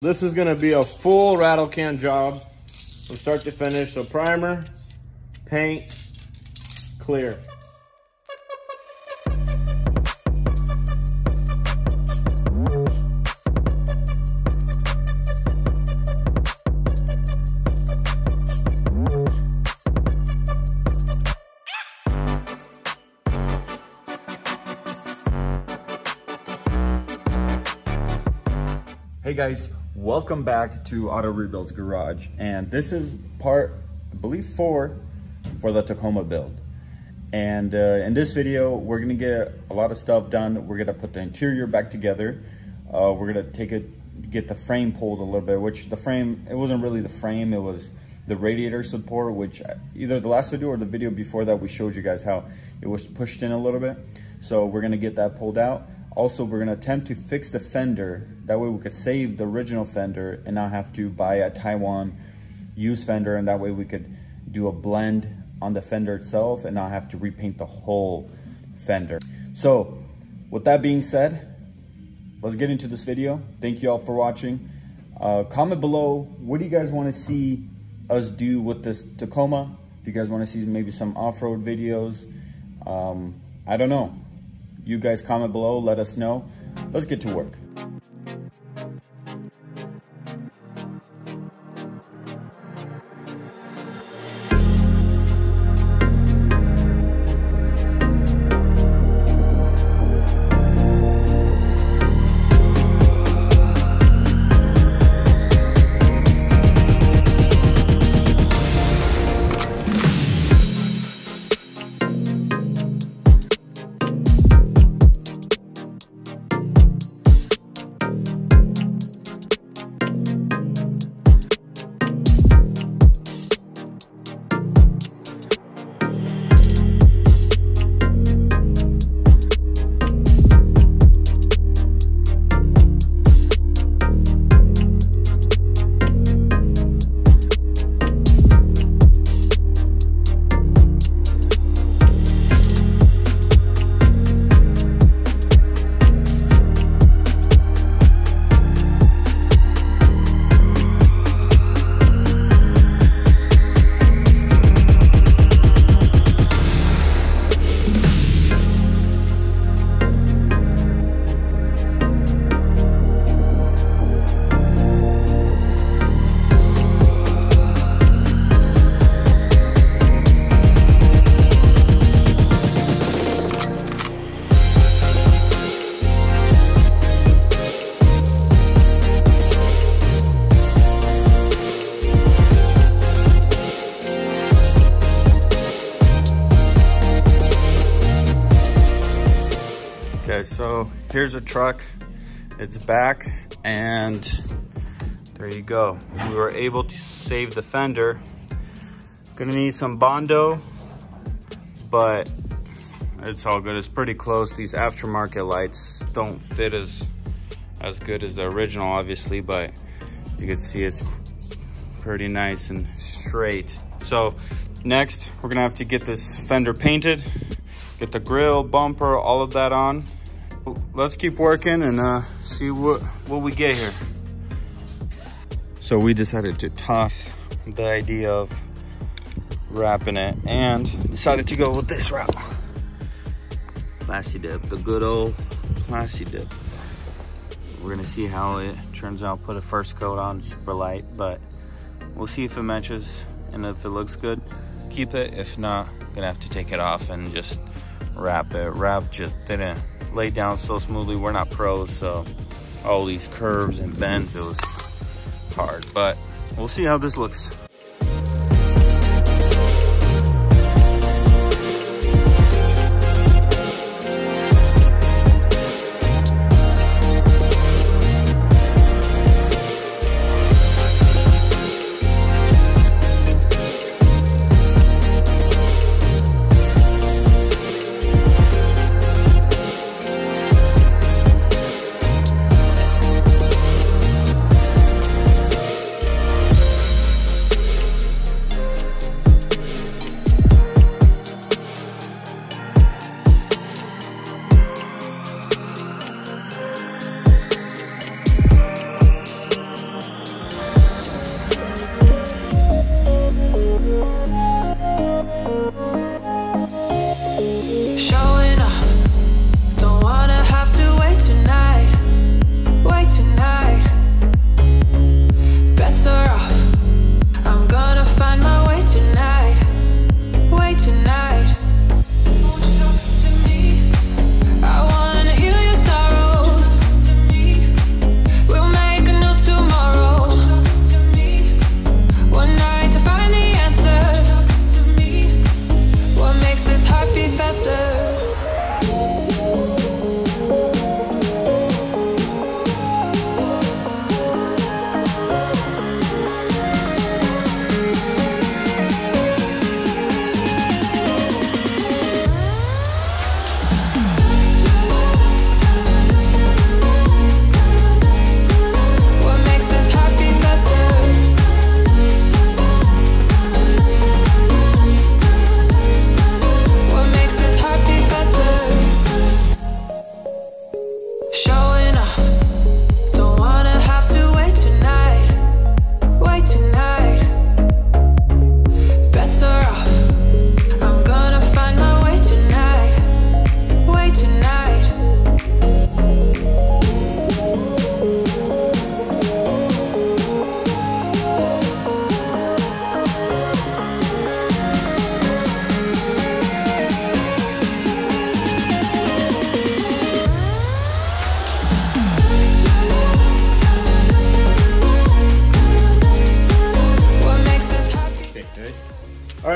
This is gonna be a full rattle can job from start to finish. So primer, paint, clear. Hey guys, welcome back to Auto Rebuild's Garage, and this is part, I believe, 4 for the Tacoma build. And in this video, we're gonna get a lot of stuff done. We're gonna put the interior back together. We're gonna get the frame pulled a little bit, which the frame, it wasn't really the frame, it was the radiator support, which either the last video or the video before that, we showed you guys how it was pushed in a little bit. So we're gonna get that pulled out. Also, we're gonna attempt to fix the fender. That way we could save the original fender and not have to buy a Taiwan used fender. And that way we could do a blend on the fender itself and not have to repaint the whole fender. So with that being said, let's get into this video. Thank you all for watching. Comment below, what do you guys wanna see us do with this Tacoma? If you guys wanna see maybe some off-road videos, I don't know. You guys comment below, let us know. Let's get to work. Okay, so here's a truck. It's back, and there you go. We were able to save the fender. Gonna need some Bondo, but it's all good. It's pretty close. These aftermarket lights don't fit as good as the original, obviously, but you can see it's pretty nice and straight. So next, we're gonna have to get this fender painted, get the grill, bumper, all of that on. Let's keep working and see what we get here. So we decided to toss the idea of wrapping it and decided to go with this route. Plasti dip, the good old Plasti dip. We're gonna see how it turns out. Put a first coat on, super light, but we'll see if it matches, and if it looks good, keep it. If not, gonna have to take it off and just wrap it. Wrap just didn't lay down so smoothly. We're not pros, so all these curves and bends, it was hard, but we'll see how this looks.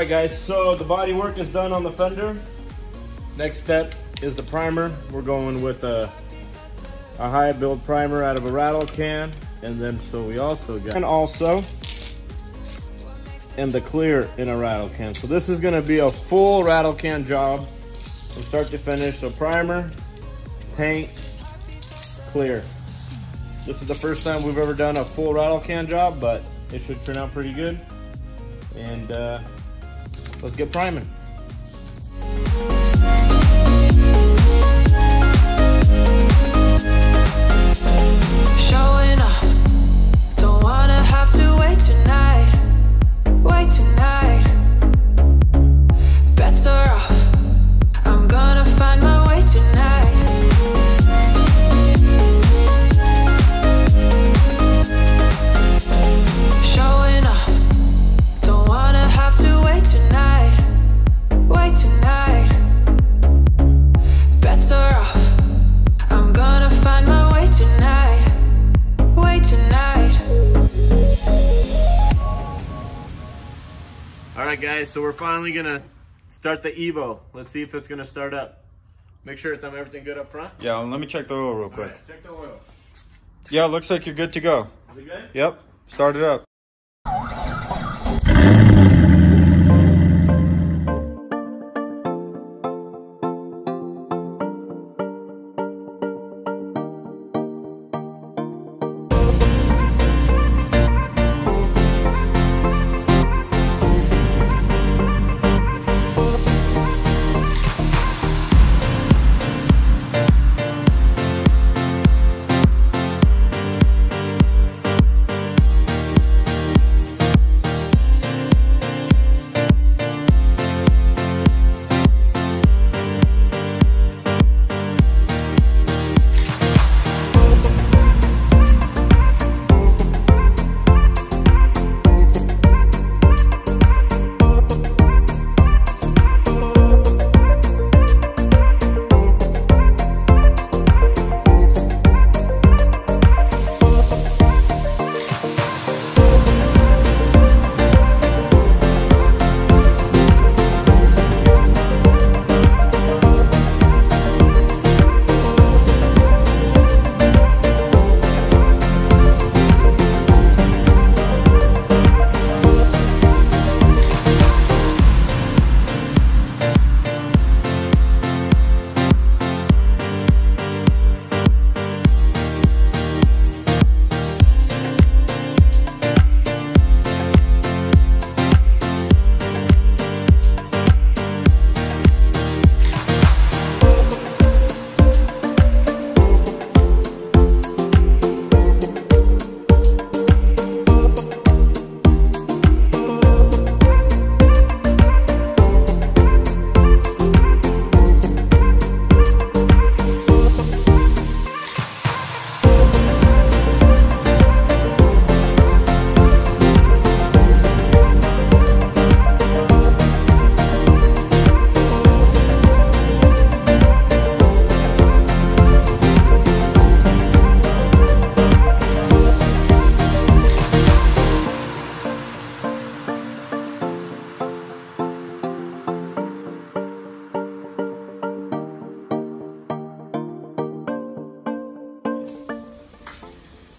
right guys, so the body work is done on the fender. Next step is the primer. We're going with a high build primer out of a Rattle can, and then so we also got, and also in the clear in a Rattle can. So this is going to be a full Rattle can job from start to finish. So primer, paint, clear. This is the first time we've ever done a full Rattle can job, but it should turn out pretty good. And let's get priming. Showing off, don't wanna have to wait tonight. Wait tonight, bets are off, I'm gonna find my way tonight. Showing off, don't wanna have to wait tonight. Wait tonight, bets are off, I'm gonna find my way tonight. Wait tonight. All right guys, so we're finally gonna start the Evo. Let's see if it's gonna start up. Make sure that everything good up front. Yeah, let me check the oil real quick. Right, check the oil. Yeah, looks like you're good to go. Is it good? Yep, start it up.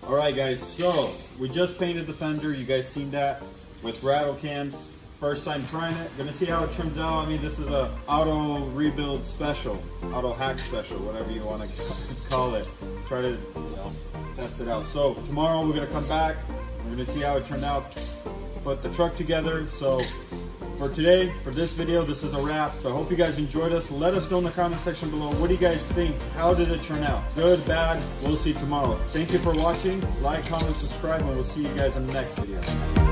Alright guys, so we just painted the fender. You guys seen that with Rattle cans. First time trying it. Gonna see how it turns out. I mean, this is a auto rebuild special, auto hack special, whatever you want to call it. Try to, test it out. So tomorrow we're gonna come back. We're gonna see how it turned out. Put the truck together. So for today, for this video, this is a wrap. So I hope you guys enjoyed us. Let us know in the comment section below. What do you guys think? How did it turn out? Good, bad? We'll see tomorrow. Thank you for watching. Like, comment, subscribe, and we'll see you guys in the next video.